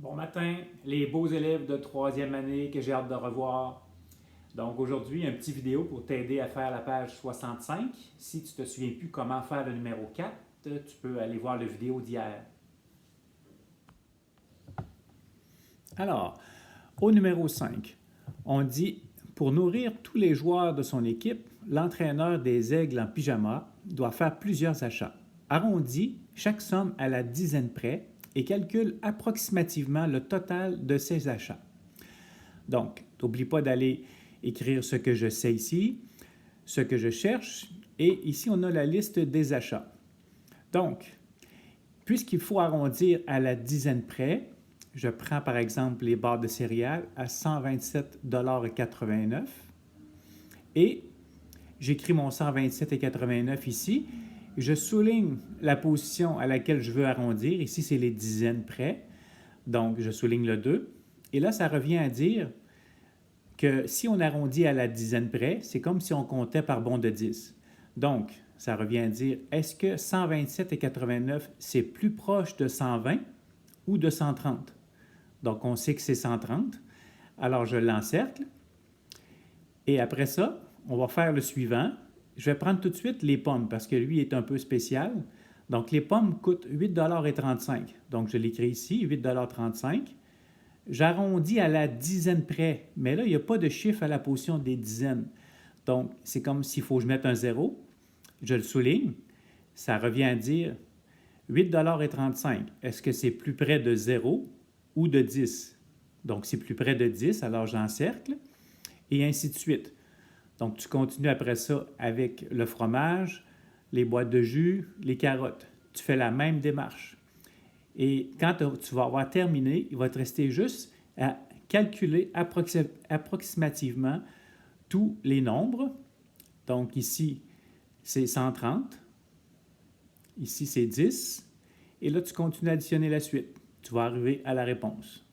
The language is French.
Bon matin, les beaux élèves de troisième année que j'ai hâte de revoir. Donc aujourd'hui, un petit vidéo pour t'aider à faire la page 65. Si tu ne te souviens plus comment faire le numéro 4, tu peux aller voir la vidéo d'hier. Alors, au numéro 5, on dit « Pour nourrir tous les joueurs de son équipe, l'entraîneur des Aigles en pyjama doit faire plusieurs achats. Arrondit chaque somme à la dizaine près et calcule approximativement le total de ses achats. » Donc, n'oublie pas d'aller écrire ce que je sais ici, ce que je cherche, et ici on a la liste des achats. Donc, puisqu'il faut arrondir à la dizaine près, je prends par exemple les barres de céréales à 127,89 $ et j'écris mon 127,89 ici. Je souligne la position à laquelle je veux arrondir. Ici, c'est les dizaines près. Donc, je souligne le 2. Et là, ça revient à dire que si on arrondit à la dizaine près, c'est comme si on comptait par bond de 10. Donc, ça revient à dire, est-ce que 127,89, c'est plus proche de 120 ou de 130? Donc, on sait que c'est 130. Alors, je l'encercle. Et après ça, on va faire le suivant. Je vais prendre tout de suite les pommes parce que lui est un peu spécial. Donc, les pommes coûtent 8,35 $. Donc, je l'écris ici, 8,35 $. J'arrondis à la dizaine près, mais là, il n'y a pas de chiffre à la position des dizaines. Donc, c'est comme s'il faut que je mette un 0. Je le souligne. Ça revient à dire 8,35 $. Est-ce que c'est plus près de 0 ou de 10? Donc, c'est plus près de 10, alors j'encercle, et ainsi de suite. Donc, tu continues après ça avec le fromage, les boîtes de jus, les carottes. Tu fais la même démarche. Et quand tu vas avoir terminé, il va te rester juste à calculer approximativement tous les nombres. Donc, ici, c'est 130. Ici, c'est 10. Et là, tu continues à additionner la suite. Tu vas arriver à la réponse.